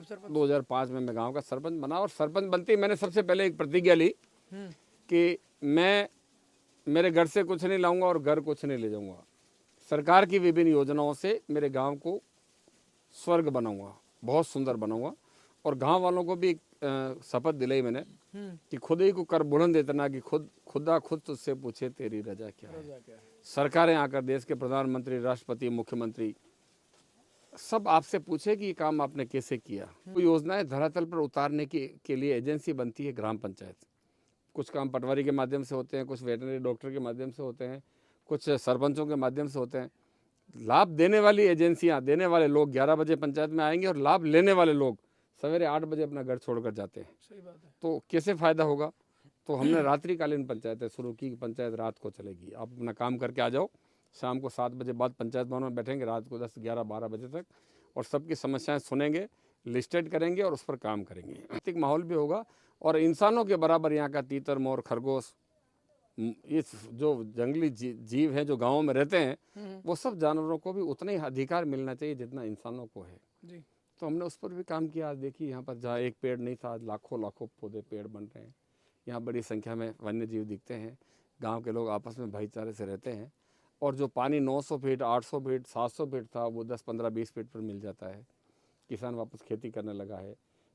2005 में मैं गांव का सरपंच बना और सरपंच बनते ही मैंने सबसे पहले एक प्रतिज्ञा ली कि मैं मेरे घर से कुछ नहीं लाऊंगा और घर कुछ नहीं ले जाऊंगा। सरकार की विभिन्न योजनाओं से मेरे गांव को स्वर्ग बनाऊंगा, बहुत सुंदर बनाऊंगा। और गांव वालों को भी शपथ दिलाई मैंने कि खुद ही को कर बुलंद इतना कि खुदा खुद तुझसे पूछे तेरी रजा क्या है। सरकारें आकर देश के प्रधानमंत्री, राष्ट्रपति, मुख्यमंत्री सब आपसे पूछे कि ये काम आपने कैसे किया। तो योजनाएं धरातल पर उतारने के लिए एजेंसी बनती है ग्राम पंचायत। कुछ काम पटवारी के माध्यम से होते हैं, कुछ वेटनरी डॉक्टर के माध्यम से होते हैं, कुछ सरपंचों के माध्यम से होते हैं। लाभ देने वाली एजेंसियां, देने वाले लोग 11 बजे पंचायत में आएंगे और लाभ लेने वाले लोग सवेरे 8 बजे अपना घर छोड़कर जाते हैं। सही बात है। तो कैसे फ़ायदा होगा? तो हमने रात्रिकालीन पंचायतें शुरू की। पंचायत रात को चलेगी, आप अपना काम करके आ जाओ, शाम को 7 बजे बाद पंचायत भवन में बैठेंगे, रात को 10, 11, 12 बजे तक, और सबकी समस्याएं सुनेंगे, लिस्टेड करेंगे और उस पर काम करेंगे। आर्थिक माहौल भी होगा और इंसानों के बराबर यहाँ का तीतर, मोर, खरगोश, ये जो जंगली जीव हैं जो गाँवों में रहते हैं, वो सब जानवरों को भी उतना ही अधिकार मिलना चाहिए जितना इंसानों को है जी। तो हमने उस पर भी काम किया। आज देखिए यहाँ पर जहाँ एक पेड़ नहीं था, आज लाखों लाखों पौधे पेड़ बन रहे हैं। यहाँ बड़ी संख्या में वन्य जीव दिखते हैं। गांव के लोग आपस में भाईचारे से रहते हैं और जो पानी 900 फीट, 800 फीट, 700 फीट था वो 10, 15, 20 फीट पर मिल जाता है। किसान वापस खेती करने लगा है।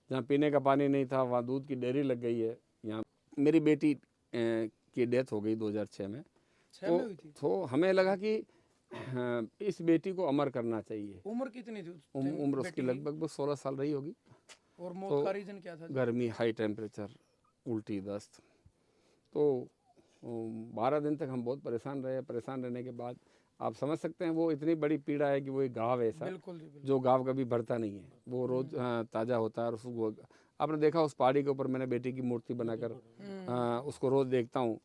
जहाँ पीने का पानी नहीं था वहाँ दूध की डेयरी लग गई है। यहाँ मेरी बेटी की डेथ हो गई 2006 में। तो हमें लगा कि इस बेटी को अमर करना चाहिए। उम्र कितनी थी? उम्र उसकी लगभग 16 साल रही होगी। और मौत का रीजन क्या था? गर्मी, हाई टेम्परेचर, उल्टी, दस्त। तो 12 दिन तक हम बहुत परेशान रहे। परेशान रहने के बाद आप समझ सकते हैं वो इतनी बड़ी पीड़ा है कि वो एक घाव है ऐसा, जो घाव कभी भरता नहीं है, वो रोज ताज़ा होता है। और उसको आपने देखा उस पहाड़ी के ऊपर मैंने बेटी की मूर्ति बनाकर उसको रोज देखता हूँ।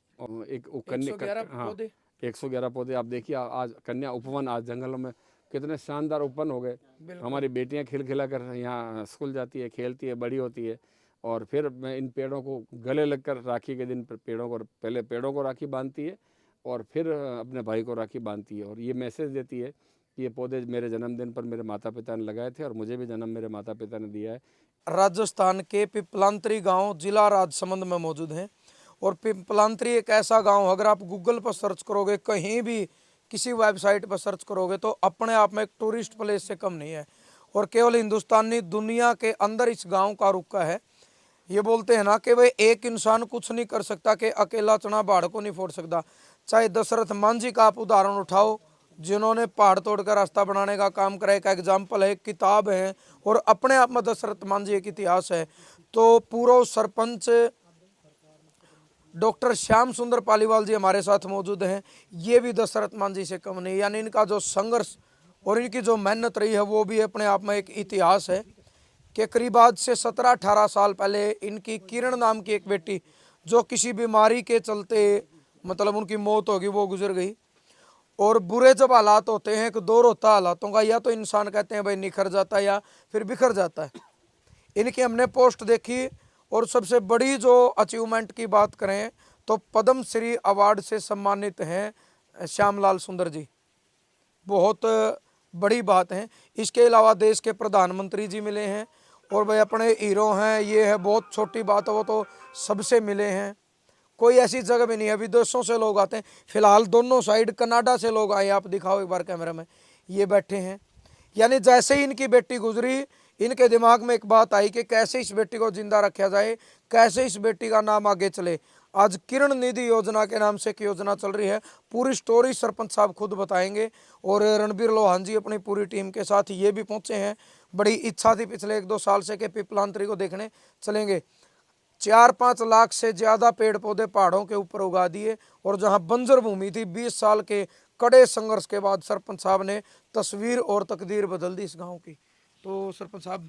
एक कन्या, हाँ, 111 पौधे। आप देखिए आज कन्या उपवन, आज जंगलों में कितने शानदार उपवन हो गए। हमारी बेटियां खिलखिला कर यहाँ स्कूल जाती है, खेलती है, बड़ी होती है। और फिर मैं इन पेड़ों को गले लगकर राखी के दिन पेड़ों को, पहले पेड़ों को राखी बांधती है और फिर अपने भाई को राखी बांधती है और ये मैसेज देती है कि ये पौधे मेरे जन्मदिन पर मेरे माता पिता ने लगाए थे और मुझे भी जन्म मेरे माता पिता ने दिया है। राजस्थान के पिपलांतरी गांव जिला राजसमंद में मौजूद है। और पिपलांतरी एक ऐसा गांव, अगर आप गूगल पर सर्च करोगे, कहीं भी किसी वेबसाइट पर सर्च करोगे, तो अपने आप में एक टूरिस्ट प्लेस से कम नहीं है। और केवल हिंदुस्तानी दुनिया के अंदर इस गांव का रुका है। ये बोलते हैं ना कि भाई एक इंसान कुछ नहीं कर सकता, कि अकेला चना पहाड़ को नहीं फोड़ सकता। चाहे दशरथ मांझी का आप उदाहरण उठाओ, जिन्होंने पहाड़ तोड़कर रास्ता बनाने का काम करा, एक एग्जाम्पल है, किताब है, और अपने आप में दशरथ मांझी एक इतिहास है। तो पूर्व सरपंच डॉक्टर श्याम सुंदर पालीवाल जी हमारे साथ मौजूद हैं। ये भी दशरथ मांझी से कम नहीं, यानी इनका जो संघर्ष और इनकी जो मेहनत रही है वो भी अपने आप में एक इतिहास है। कि करीब आज से 17-18 साल पहले इनकी किरण नाम की एक बेटी, जो किसी बीमारी के चलते मतलब उनकी मौत होगी, वो गुजर गई। और बुरे जब हालात होते हैं, एक दौर होता है हालातों का, या तो इंसान कहते हैं भाई निखर जाता है या फिर बिखर जाता है। इनकी हमने पोस्ट देखी। और सबसे बड़ी जो अचीवमेंट की बात करें तो पद्म श्री अवार्ड से सम्मानित हैं श्यामलाल सुंदर जी, बहुत बड़ी बात है। इसके अलावा देश के प्रधानमंत्री जी मिले हैं और भाई अपने हीरो हैं, ये है बहुत छोटी बात है, वो तो सबसे मिले हैं। कोई ऐसी जगह भी नहीं है, विदेशों से लोग आते हैं। फिलहाल दोनों साइड कनाडा से लोग आए, आप दिखाओ एक बार कैमरा में, ये बैठे हैं। यानी जैसे ही इनकी बेटी गुजरी, इनके दिमाग में एक बात आई कि कैसे इस बेटी को जिंदा रखा जाए, कैसे इस बेटी का नाम आगे चले। आज किरण निधि योजना के नाम से एक योजना चल रही है। पूरी स्टोरी सरपंच साहब खुद बताएंगे। और रणबीर लोहान जी अपनी पूरी टीम के साथ ये भी पहुंचे हैं। बड़ी इच्छा थी पिछले 1-2 साल से कि पिपलांतरी को देखने चलेंगे। 4-5 लाख से ज्यादा पेड़ पौधे पहाड़ों के ऊपर उगा दिए। और जहां बंजर भूमि थी, 20 साल के कड़े संघर्ष के बाद सरपंच साहब ने तस्वीर और तकदीर बदल दी इस गांव की। तो सरपंच साहब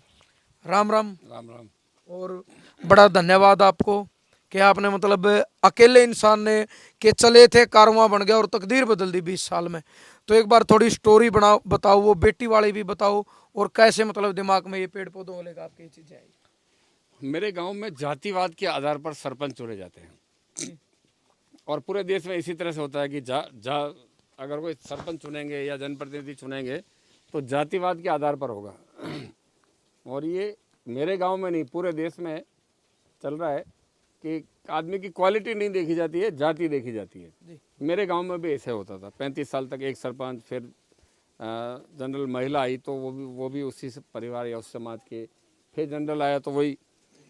राम राम। राम राम। और बड़ा धन्यवाद आपको कि आपने मतलब अकेले इंसान ने कि चले थे, कारवां बन गया और तकदीर बदल दी 20 साल में। तो एक बार थोड़ी स्टोरी बताओ, वो बेटी वाली भी बताओ, और कैसे मतलब दिमाग में ये पेड़ पौधों को लेकर आपकी चीजें आई। मेरे गांव में जातिवाद के आधार पर सरपंच चुने जाते हैं और पूरे देश में इसी तरह से होता है कि अगर कोई सरपंच चुनेंगे या जनप्रतिनिधि चुनेंगे तो जातिवाद के आधार पर होगा। और ये मेरे गांव में नहीं पूरे देश में चल रहा है कि आदमी की क्वालिटी नहीं देखी जाती है, जाति देखी जाती है। जी। मेरे गांव में भी ऐसे होता था। 35 साल तक एक सरपंच, फिर जनरल महिला आई तो वो भी उसी से परिवार या उस समाज के, फिर जनरल आया तो वही।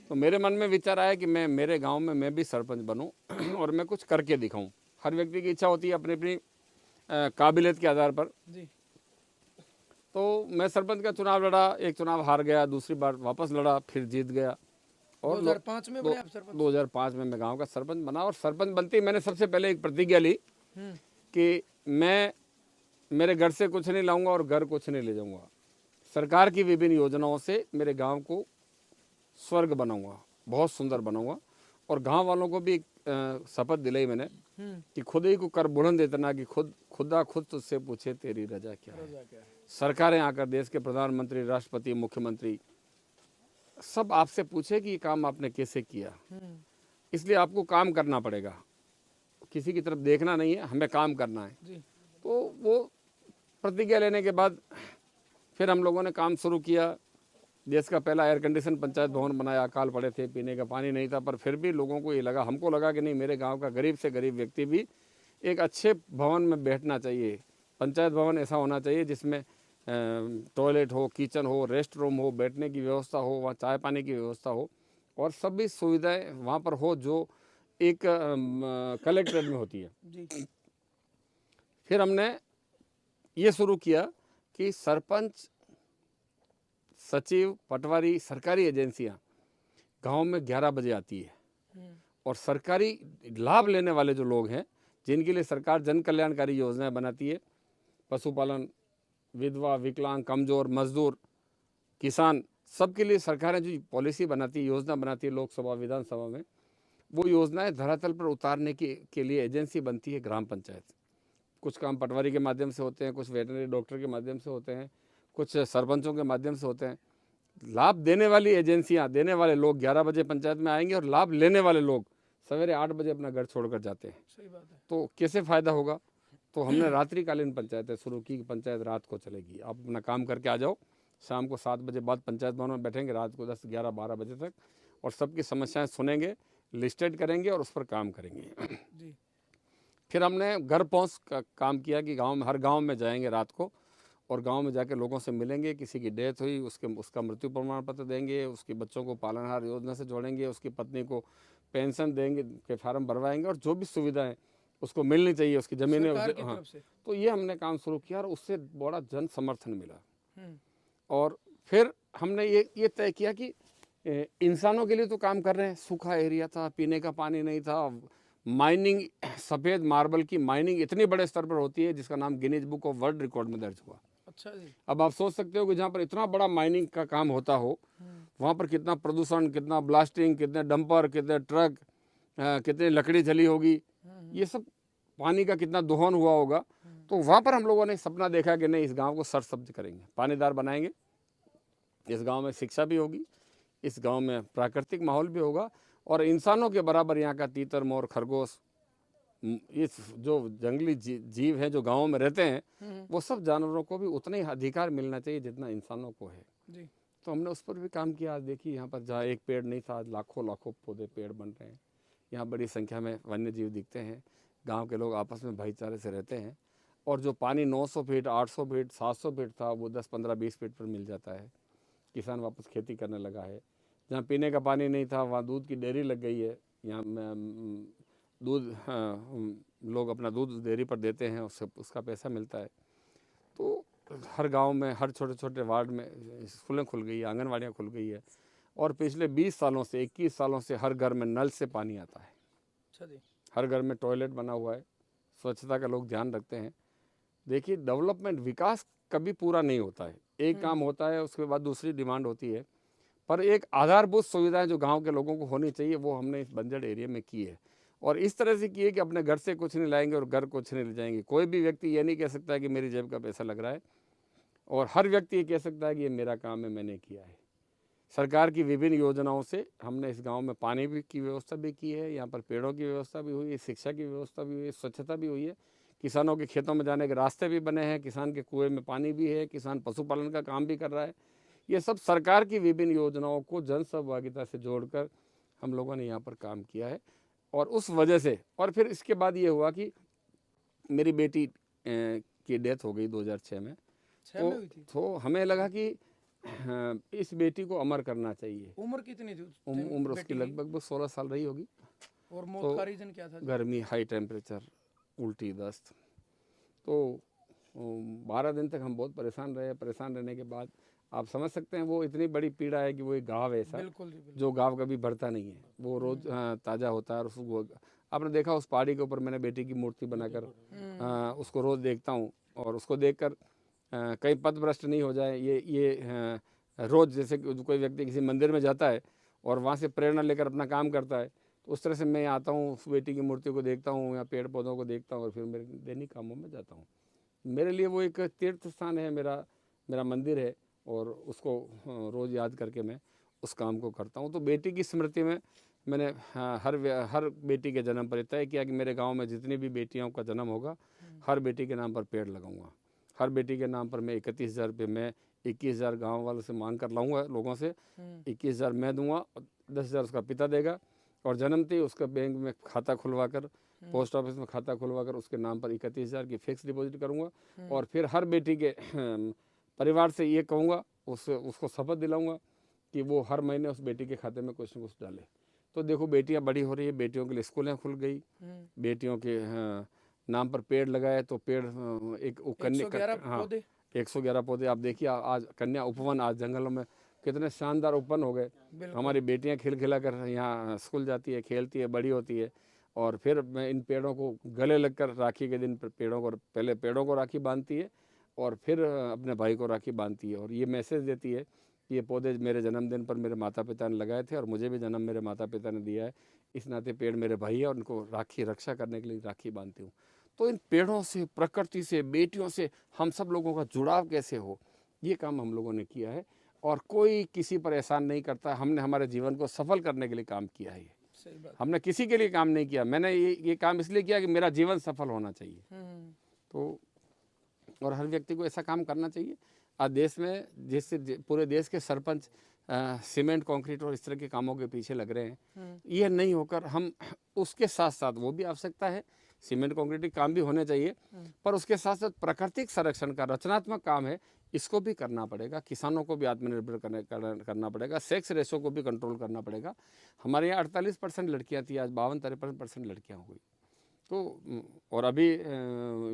तो मेरे मन में विचार आया कि मैं मेरे गांव में मैं भी सरपंच बनूं और मैं कुछ करके दिखाऊं। हर व्यक्ति की इच्छा होती है अपनी अपनी काबिलियत के आधार पर। जी। तो मैं सरपंच का चुनाव लड़ा, एक चुनाव हार गया, दूसरी बार वापस लड़ा, फिर जीत गया। और 2005 में बने आप सरपंच? 2005 में मैं गांव का सरपंच बना और सरपंच बनते ही मैंने सबसे पहले एक प्रतिज्ञा ली हम्म। कि मैं मेरे घर से कुछ नहीं लाऊंगा और घर कुछ नहीं ले जाऊंगा। सरकार की विभिन्न योजनाओं से मेरे गांव को स्वर्ग बनाऊंगा, बहुत सुंदर बनाऊंगा। और गांव वालों को भी शपथ दिलाई मैंने कि खुद ही को कर बुलंद इतना कि खुदा खुद तुझसे पूछे तेरी रजा क्या है। सरकारें आकर, देश के प्रधानमंत्री, राष्ट्रपति, मुख्यमंत्री सब आपसे पूछे कि ये काम आपने कैसे किया। इसलिए आपको काम करना पड़ेगा, किसी की तरफ देखना नहीं है, हमें काम करना है। जी। तो वो प्रतिज्ञा लेने के बाद फिर हम लोगों ने काम शुरू किया। देश का पहला एयर कंडीशन पंचायत भवन बनाया। अकाल पड़े थे, पीने का पानी नहीं था, पर फिर भी लोगों को ये लगा, हमको लगा कि नहीं, मेरे गांव का गरीब से गरीब व्यक्ति भी एक अच्छे भवन में बैठना चाहिए। पंचायत भवन ऐसा होना चाहिए जिसमें टॉयलेट हो, किचन हो, रेस्ट रूम हो, बैठने की व्यवस्था हो, वहाँ चाय पानी की व्यवस्था हो और सभी सुविधाएं वहाँ पर हो जो एक कलेक्ट्रेट में होती है। जी। फिर हमने ये शुरू किया कि सरपंच, सचिव, पटवारी, सरकारी एजेंसियां गांव में 11 बजे आती है और सरकारी लाभ लेने वाले जो लोग हैं, जिनके लिए सरकार जन कल्याणकारी योजनाएं बनाती है, पशुपालन, विधवा, विकलांग, कमजोर, मजदूर, किसान, सबके लिए सरकारें जो पॉलिसी बनाती है, योजना बनाती है लोकसभा, विधानसभा में, वो योजनाएं धरातल पर उतारने के लिए एजेंसी बनती है ग्राम पंचायत। कुछ काम पटवारी के माध्यम से होते हैं, कुछ वेटनरी डॉक्टर के माध्यम से होते हैं, कुछ सरपंचों के माध्यम से होते हैं। लाभ देने वाली एजेंसियां, देने वाले लोग 11 बजे पंचायत में आएंगे और लाभ लेने वाले लोग सवेरे 8 बजे अपना घर छोड़कर जाते हैं। सही बात है। तो कैसे फ़ायदा होगा? तो हमने रात्रिकालीन पंचायतें शुरू की। पंचायत रात को चलेगी, आप अपना काम करके आ जाओ, शाम को 7 बजे बाद पंचायत भवन में बैठेंगे, रात को 10, 11, 12 बजे तक, और सबकी समस्याएं सुनेंगे, लिस्टेड करेंगे और उस पर काम करेंगे। जी। फिर हमने घर पहुंच का काम किया कि गांव में, हर गांव में जाएंगे रात को और गांव में जाके लोगों से मिलेंगे। किसी की डेथ हुई उसका मृत्यु प्रमाण पत्र देंगे, उसके बच्चों को पालनहार योजना से जोड़ेंगे, उसकी पत्नी को पेंशन देंगे के फार्म भरवाएंगे और जो भी सुविधाएं उसको मिलनी चाहिए, उसकी ज़मीनें। सरकार की हाँ, तरफ से। तो ये हमने काम शुरू किया और उससे बड़ा जन समर्थन मिला। हम्म। और फिर हमने ये तय किया कि इंसानों के लिए तो काम कर रहे हैं। सूखा एरिया था, पीने का पानी नहीं था, माइनिंग, सफ़ेद मार्बल की माइनिंग इतने बड़े स्तर पर होती है जिसका नाम Guinness book of world record में दर्ज हुआ। अच्छा जी। अब आप सोच सकते हो कि जहाँ पर इतना बड़ा माइनिंग का काम होता हो, वहाँ पर कितना प्रदूषण, कितना ब्लास्टिंग, कितने डंपर, कितने ट्रक, कितनी लकड़ी जली होगी, ये सब पानी का कितना दोहन हुआ होगा। तो वहाँ पर हम लोगों ने सपना देखा कि नहीं, इस गांव को सरसब्ज करेंगे, पानीदार बनाएंगे, इस गांव में शिक्षा भी होगी, इस गांव में प्राकृतिक माहौल भी होगा और इंसानों के बराबर यहाँ का तीतर, मोर, खरगोश, इस जो जंगली जीव हैं जो गाँव में रहते हैं, वो सब जानवरों को भी उतना ही अधिकार मिलना चाहिए जितना इंसानों को है। जी। तो हमने उस पर भी काम किया। आज देखिए, यहाँ पर जहाँ एक पेड़ नहीं था, आज लाखों लाखों पौधे, पेड़ बन रहे हैं। यहाँ बड़ी संख्या में वन्य जीव दिखते हैं। गांव के लोग आपस में भाईचारे से रहते हैं और जो पानी 900 फीट, 800 फीट, 700 फीट था, वो 10, 15, 20 फीट पर मिल जाता है। किसान वापस खेती करने लगा है। जहाँ पीने का पानी नहीं था, वहाँ दूध की डेयरी लग गई है। यहाँ दूध, लोग अपना दूध डेयरी पर देते हैं, उसका पैसा मिलता है। तो हर गांव में, हर छोटे छोटे वार्ड में स्कूलें खुल गई है, आंगनवाड़ियाँ खुल गई है और पिछले 20 सालों से, 21 सालों से हर घर में नल से पानी आता है। अच्छा जी। हर घर में टॉयलेट बना हुआ है। स्वच्छता का लोग ध्यान रखते हैं। देखिए, डेवलपमेंट, विकास कभी पूरा नहीं होता है। एक काम होता है, उसके बाद दूसरी डिमांड होती है, पर एक आधारभूत सुविधाएं जो गांव के लोगों को होनी चाहिए वो हमने इस बंजर एरिया में की है। और इस तरह से की है कि अपने घर से कुछ नहीं लाएंगे और घर कुछ नहीं ले जाएंगे। कोई भी व्यक्ति ये नहीं कह सकता है कि मेरी जेब का पैसा लग रहा है, और हर व्यक्ति ये कह सकता है कि ये मेरा काम है, मैंने किया है। सरकार की विभिन्न योजनाओं से हमने इस गांव में पानी भी की व्यवस्था भी की है, यहाँ पर पेड़ों की व्यवस्था भी हुई है, शिक्षा की व्यवस्था भी हुई है, स्वच्छता भी हुई है, किसानों के खेतों में जाने के रास्ते भी बने हैं, किसान के कुएं में पानी भी है, किसान पशुपालन का काम भी कर रहा है। ये सब सरकार की विभिन्न योजनाओं को जन सहभागिता से जोड़कर हम लोगों ने यहाँ पर काम किया है। और उस वजह से, और फिर इसके बाद ये हुआ कि मेरी बेटी की डेथ हो गई 2006 में। तो हमें लगा कि इस बेटी को अमर करना चाहिए। उम्र कितनी थी उम्र उसकी लगभग 16 साल रही होगी। और मौत का रीजन क्या था? गर्मी, हाई टेम्परेचर, उल्टी, दस्त। तो 12 दिन तक हम बहुत परेशान रहे। परेशान रहने के बाद आप समझ सकते हैं वो इतनी बड़ी पीड़ा है कि वो एक घाव है ऐसा, बिल्कुल जी, बिल्कुल। जो घाव कभी बढ़ता नहीं है, वो रोज ताज़ा होता है। और उसको आपने देखा उस पहाड़ी के ऊपर मैंने बेटी की मूर्ति बनाकर उसको रोज़ देखता हूँ। और उसको देखकर कहीं पथभ्रष्ट नहीं हो जाए, ये रोज़ जैसे कोई व्यक्ति किसी मंदिर में जाता है और वहाँ से प्रेरणा लेकर अपना काम करता है, तो उस तरह से मैं आता हूँ, उस बेटी की मूर्ति को देखता हूँ या पेड़ पौधों को देखता हूँ और फिर मेरे दैनिक कामों में जाता हूँ। मेरे लिए वो एक तीर्थ स्थान है, मेरा मंदिर है, और उसको रोज़ याद करके मैं उस काम को करता हूँ। तो बेटी की स्मृति में मैंने हर बेटी के जन्म पर तय किया कि मेरे गांव में जितनी भी बेटियों का जन्म होगा, हर बेटी के नाम पर पेड़ लगाऊंगा। हर बेटी के नाम पर मैं 31,000 रुपये, मैं 21,000 गाँव वालों से मांग कर लाऊंगा, लोगों से 21,000 मैं दूंगा, 10,000 उसका पिता देगा। और जन्मते ही उसका बैंक में खाता खुलवा कर, पोस्ट ऑफिस में खाता खुलवा कर उसके नाम पर 31,000 की फिक्स डिपॉजिट करूँगा। और फिर हर बेटी के परिवार से ये कहूँगा, उसको शपथ दिलाऊंगा कि वो हर महीने उस बेटी के खाते में कुछ न कुछ डाले। तो देखो बेटियां बड़ी हो रही है, बेटियों के लिए स्कूलें खुल गई, बेटियों के नाम पर पेड़ लगाए। तो पेड़ एक कन्या 111 पौधे आप देखिए। आज कन्या उपवन, आज जंगलों में कितने शानदार उपवन हो गए। हमारी बेटियां खिल कर यहाँ स्कूल जाती है, खेलती है, बड़ी होती है। और फिर मैं इन पेड़ों को गले लगकर राखी के दिन पहले पेड़ों को राखी बांधती है और फिर अपने भाई को राखी बांधती है। और ये मैसेज देती है कि ये पौधे मेरे जन्मदिन पर मेरे माता पिता ने लगाए थे और मुझे भी जन्म मेरे माता पिता ने दिया है, इस नाते पेड़ मेरे भाई है और उनको राखी रक्षा करने के लिए राखी बांधती हूँ। तो इन पेड़ों से, प्रकृति से, बेटियों से हम सब लोगों का जुड़ाव कैसे हो, ये काम हम लोगों ने किया है। और कोई किसी पर एहसान नहीं करता। हमने हमारे जीवन को सफल करने के लिए काम किया है। हमने किसी के लिए काम नहीं किया। मैंने ये काम इसलिए किया कि मेरा जीवन सफल होना चाहिए। तो और हर व्यक्ति को ऐसा काम करना चाहिए। आज देश में जिससे पूरे देश के सरपंच सीमेंट, कंक्रीट और इस तरह के कामों के पीछे लग रहे हैं, ये नहीं होकर हम उसके साथ साथ, वो भी आवश्यकता है, सीमेंट कंक्रीट के काम भी होने चाहिए, पर उसके साथ साथ प्राकृतिक संरक्षण का रचनात्मक काम है, इसको भी करना पड़ेगा। किसानों को भी आत्मनिर्भर करना पड़ेगा। सेक्स रेशो को भी कंट्रोल करना पड़ेगा। हमारे यहाँ 48% लड़कियाँ थी, आज 52-53% लड़कियाँ हो गई। तो और अभी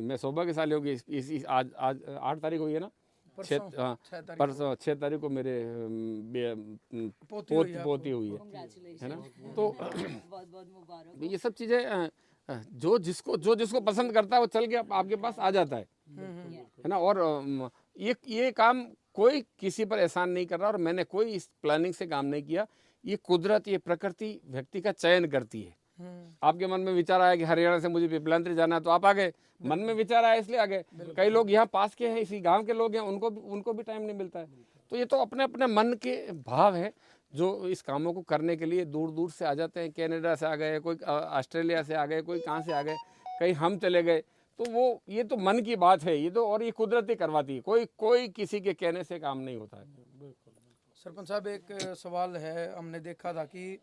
मैं सौभाग्यशाली होगी, आज 8 तारीख हुई है ना, परसों 6 तारीख को मेरे पोती हुई है ना। तो बहुत मुबारक। ये सब चीज़ें जो जिसको पसंद करता है वो चल के आपके पास आ जाता है ना। और ये काम कोई किसी पर एहसान नहीं कर रहा और मैंने कोई इस प्लानिंग से काम नहीं किया। ये कुदरत, ये प्रकृति व्यक्ति का चयन करती है। आपके मन में विचार आया कि हरियाणा से मुझे पिपलांतरी जाना है, तो आप आ गए। मन में विचार आया इसलिए आ गए। कई लोग यहाँ पास के हैं, इसी गांव के लोग हैं, उनको भी टाइम नहीं मिलता है। तो ये तो अपने अपने मन के भाव है जो इस कामों को करने के लिए दूर दूर से आ जाते हैं। कनाडा से आ गए, कोई ऑस्ट्रेलिया से आ गए, कोई कहाँ से आ गए, कहीं हम चले गए। तो ये तो मन की बात है ये तो, और ये कुदरत ही करवाती है। कोई किसी के कहने से काम नहीं होता है। सरपंच साहब, एक सवाल है। हमने देखा था कि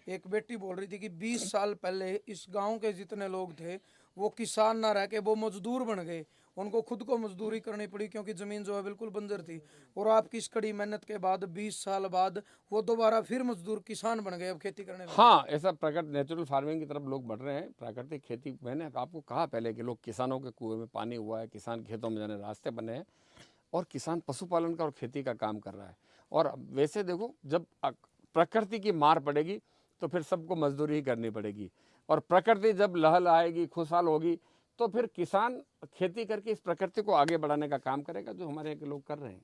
एक बेटी बोल रही थी कि 20 साल पहले इस गांव के जितने लोग थे वो किसान ना रह के वो मजदूर बन गए। उनको खुद को मजदूरी करनी पड़ी क्योंकि ज़मीन जो है बिल्कुल बंजर थी। और आपकी इस कड़ी मेहनत के बाद 20 साल बाद वो दोबारा फिर मजदूर किसान बन गए, अब खेती करने लगे। हाँ, ऐसा नेचुरल फार्मिंग की तरफ लोग बढ़ रहे हैं। प्राकृतिक खेती, मैंने आपको कहा पहले कि लोग, किसानों के कुएं में पानी हुआ है, किसान खेतों में जाने रास्ते बने हैं, और किसान पशुपालन का और खेती का काम कर रहा है। और वैसे देखो, जब प्रकृति की मार पड़ेगी तो फिर सबको मजदूरी ही करनी पड़ेगी। और प्रकृति जब लहल आएगी, खुशहाल होगी, तो फिर किसान खेती करके इस प्रकृति को आगे बढ़ाने का काम करेगा, जो हमारे यहाँ के लोग कर रहे हैं।